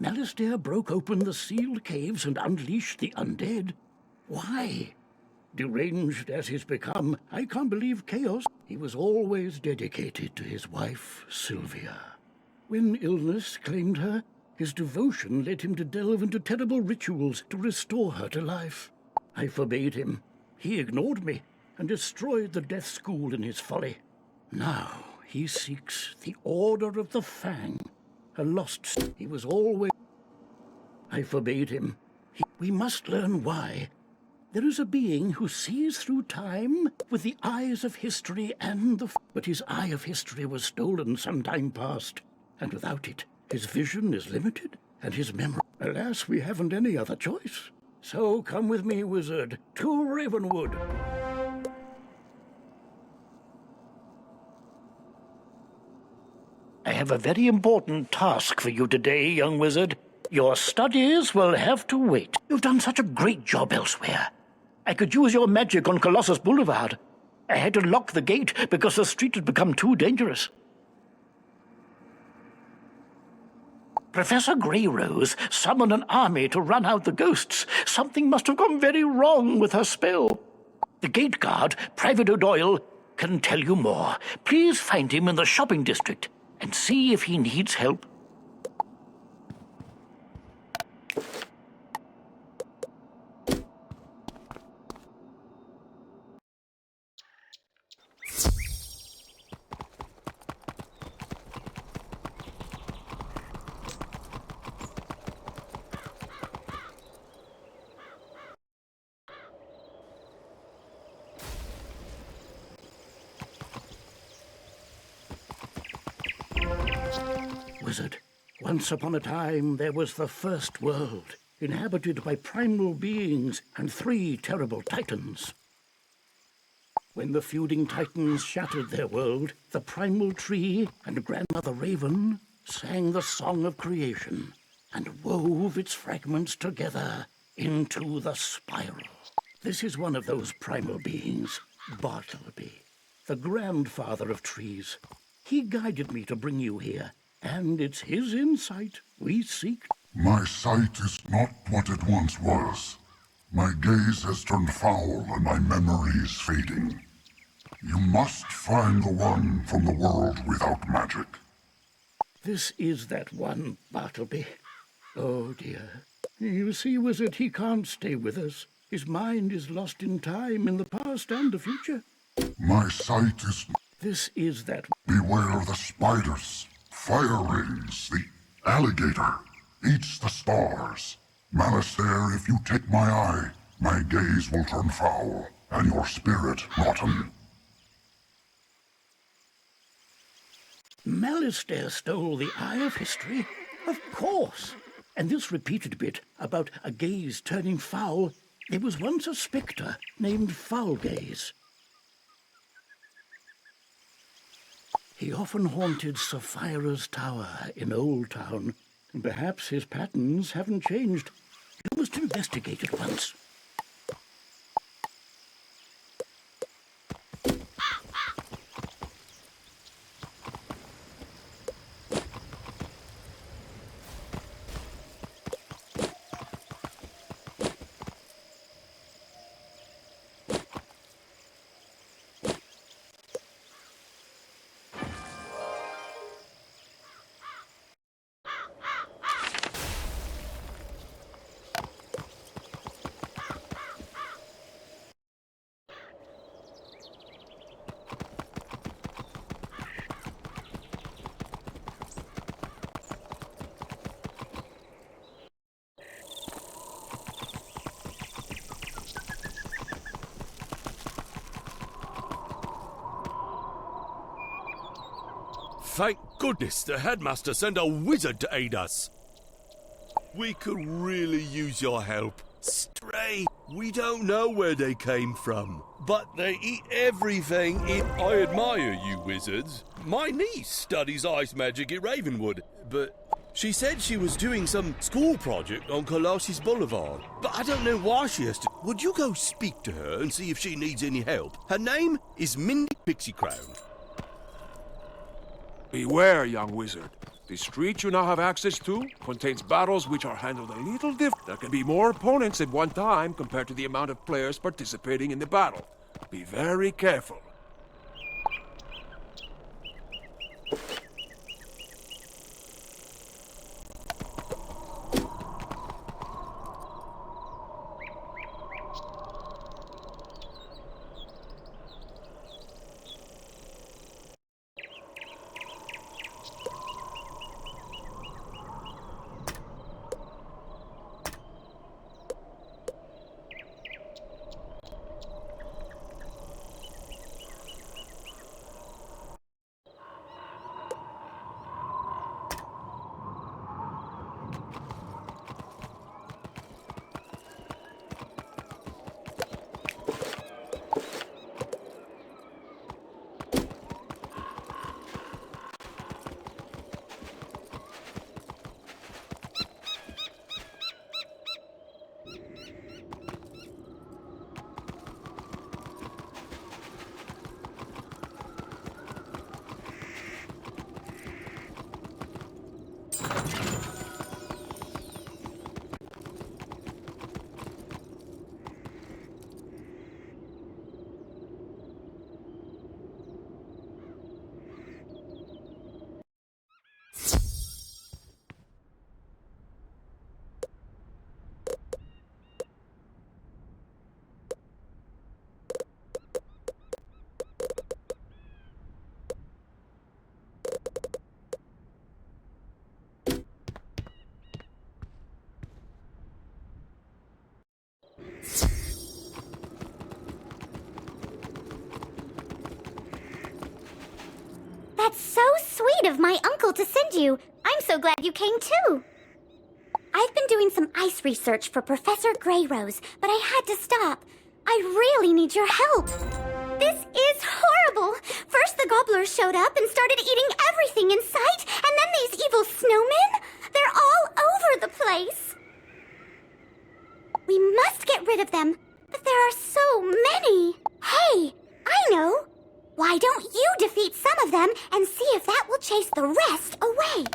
Alistair broke open the sealed caves and unleashed the undead. Why? Deranged as he's become, I can't believe chaos. He was always dedicated to his wife, Sylvia. When illness claimed her, his devotion led him to delve into terrible rituals to restore her to life. I forbade him. He ignored me and destroyed the death school in his folly. Now he seeks the Order of the Fang, a lost. He was always... I forbade him. We must learn why. There is a being who sees through time with the eyes of history and the... But his eye of history was stolen some time past, and without it, his vision is limited, and his memory... Alas, we haven't any other choice. So come with me, wizard, to Ravenwood. I have a very important task for you today, young wizard. Your studies will have to wait. You've done such a great job elsewhere. I could use your magic on Colossus Boulevard. I had to lock the gate because the street had become too dangerous. Professor Greyrose summoned an army to run out the ghosts. Something must have gone very wrong with her spell. The gate guard, Private O'Doyle, can tell you more. Please find him in the shopping district and see if he needs help. Wizard, once upon a time there was the first world, inhabited by primal beings and 3 terrible titans. When the feuding titans shattered their world, the primal tree and Grandmother Raven sang the song of creation and wove its fragments together into the spiral. This is one of those primal beings, Bartleby, the grandfather of trees. He guided me to bring you here, and it's his insight we seek. My sight is not what it once was. My gaze has turned foul and my memory is fading. You must find the one from the world without magic. This is that one, Bartleby. Oh, dear. You see, wizard, he can't stay with us. His mind is lost in time, in the past and the future. My sight is... This is that... Beware the spiders, fire rings, the alligator, eats the stars. Alistair, if you take my eye, my gaze will turn foul, and your spirit rotten. Alistair stole the eye of history? Of course. And this repeated bit about a gaze turning foul, there was once a spectre named Foulgaze. He often haunted Sapphira's tower in Old Town, and perhaps his patterns haven't changed. You must investigate it once. Thank goodness the headmaster sent a wizard to aid us. We could really use your help. Stray, we don't know where they came from, but they eat everything in... I admire you, wizards. My niece studies ice magic at Ravenwood, but she said she was doing some school project on Colossus Boulevard. But I don't know why she has to... Would you go speak to her and see if she needs any help? Her name is Mindy Pixie Crown. Beware, young wizard. The street you now have access to contains battles which are handled a little different. There can be more opponents at one time compared to the amount of players participating in the battle. Be very careful. That's so sweet of my uncle to send you. I'm so glad you came too. I've been doing some ice research for Professor Greyrose, but I had to stop. I really need your help. This is horrible. First the gobblers showed up and started eating everything in sight, and then these evil snowmen. They're all over the place. We must get rid of them, but there are so many. Hey, I know. Why don't you defeat some of them and see if that will chase the rest away?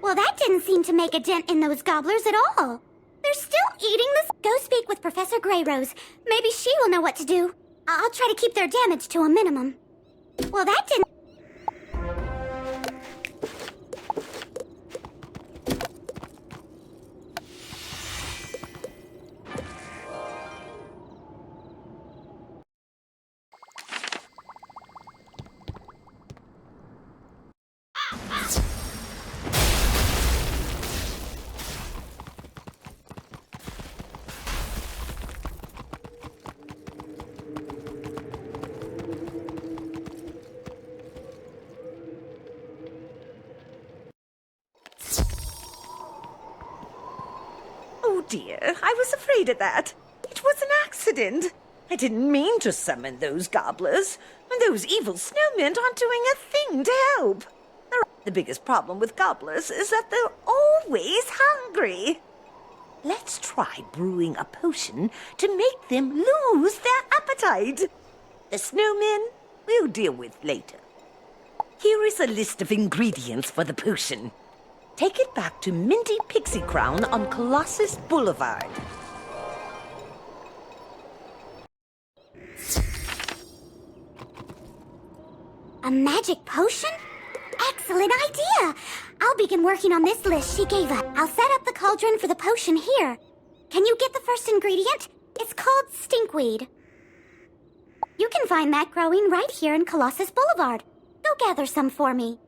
Well, that didn't seem to make a dent in those gobblers at all. They're still eating this. Go speak with Professor Greyrose. Maybe she will know what to do. I'll try to keep their damage to a minimum. Well, that didn't... Oh dear, I was afraid of that. It was an accident. I didn't mean to summon those gobblers, and those evil snowmen aren't doing a thing to help. The biggest problem with gobblers is that they're always hungry. Let's try brewing a potion to make them lose their appetite. The snowmen we'll deal with later. Here is a list of ingredients for the potion. Take it back to Minty Pixie Crown on Colossus Boulevard. A magic potion? Excellent idea! I'll begin working on this list she gave us. I'll set up the cauldron for the potion here. Can you get the first ingredient? It's called stinkweed. You can find that growing right here in Colossus Boulevard. Go gather some for me.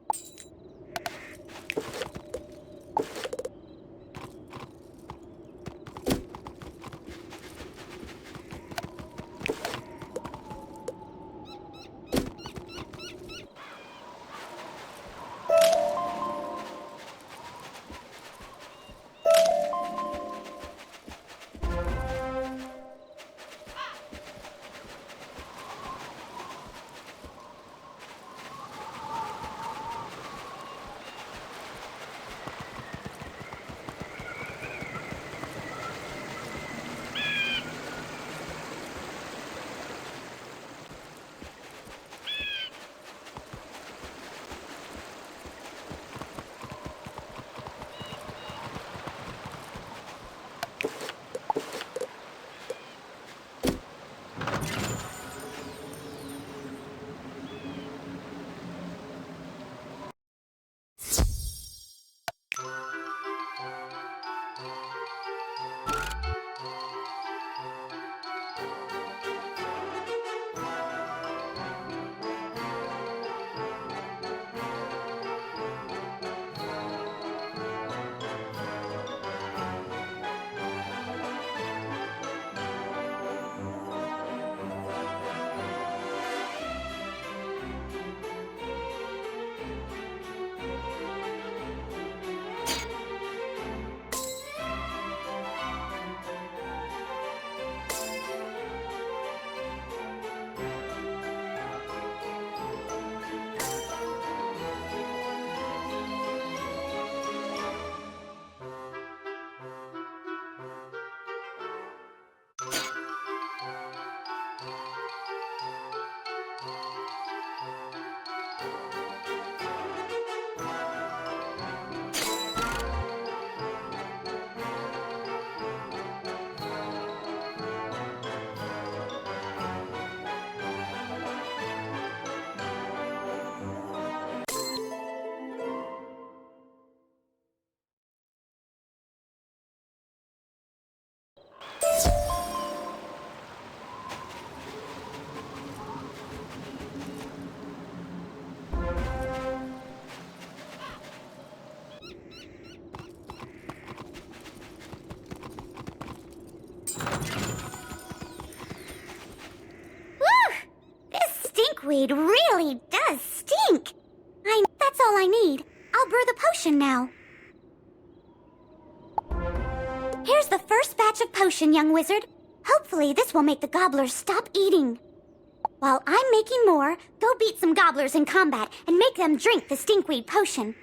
stinkweed really does stink. That's all I need. I'll brew the potion now. Here's the first batch of potion, young wizard. Hopefully this will make the gobblers stop eating. While I'm making more, go beat some gobblers in combat and make them drink the stinkweed potion.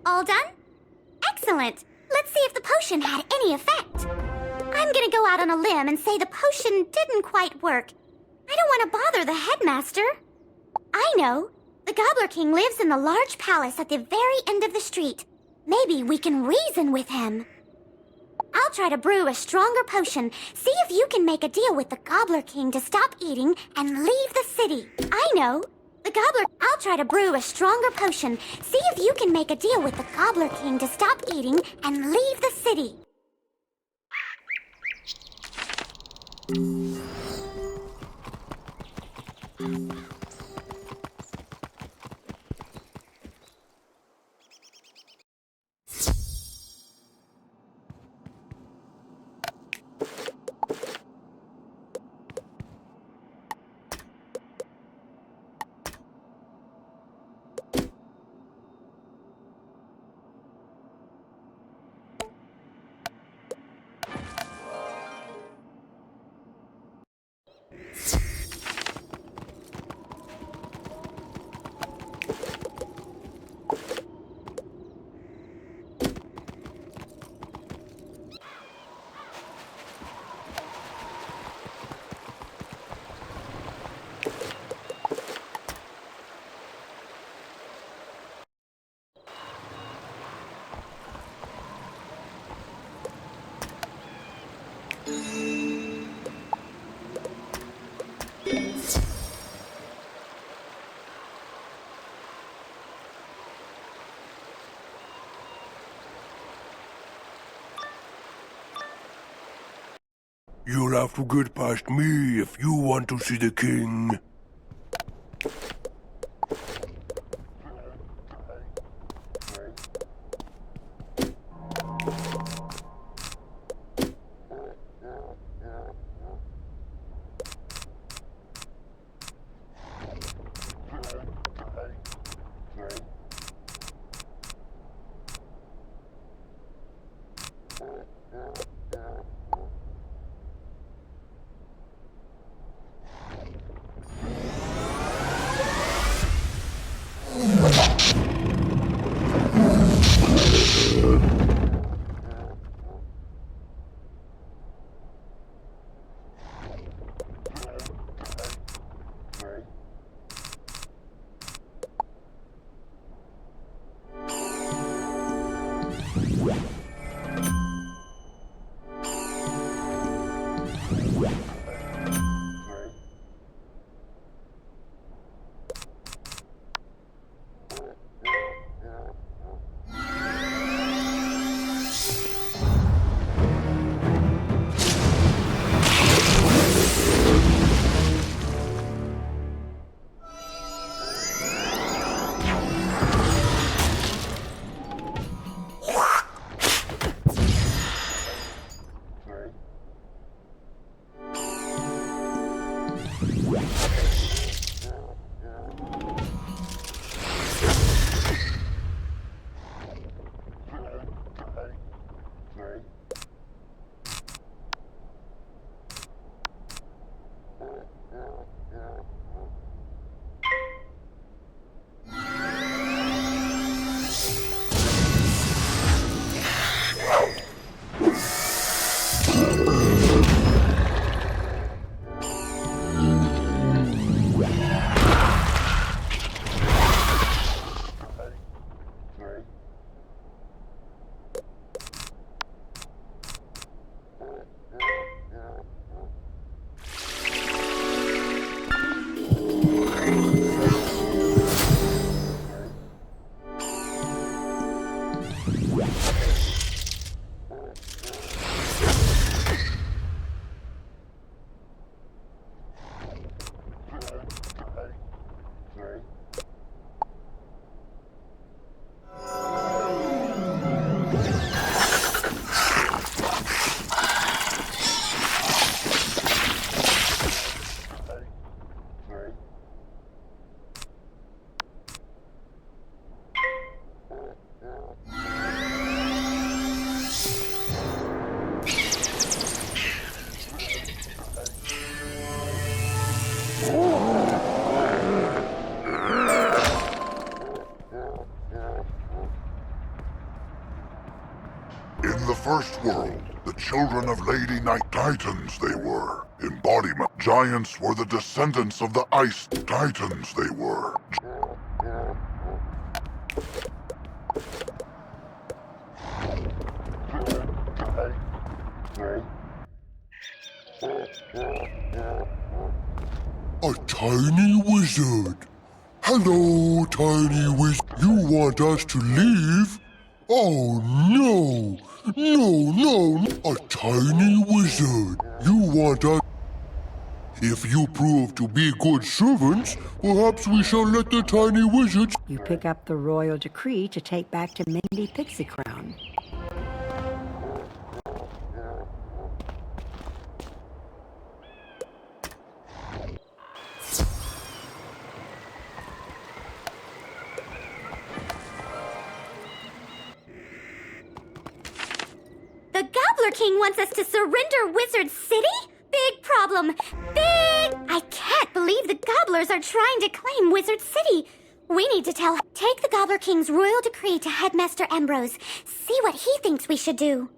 All done? Excellent. Let's see if the potion had any effect. I'm gonna go out on a limb and say the potion didn't quite work. I don't want to bother the headmaster. I know. The Gobbler King lives in the large palace at the very end of the street. Maybe we can reason with him. I'll try to brew a stronger potion. See if you can make a deal with the Gobbler King to stop eating and leave the city. I know. I'll try to brew a stronger potion. See if you can make a deal with the Gobbler King to stop eating and leave the city. You'll have to get past me if you want to see the king. In the first world, the children of Lady Night Titans they were. Embodiment. Giants were the descendants of the Ice Titans they were. A tiny wizard. Hello, tiny wizard. You want us to leave? Oh, no. No. A tiny wizard. You want us... If you prove to be good servants, perhaps we shall let the tiny wizards... You pick up the royal decree to take back to Mindy Pixie Crown. The Gobbler King wants us to surrender Wizard City? Big problem. Big! I can't believe the Gobblers are trying to claim Wizard City. We need to take the Gobbler King's royal decree to Headmaster Ambrose. See what he thinks we should do.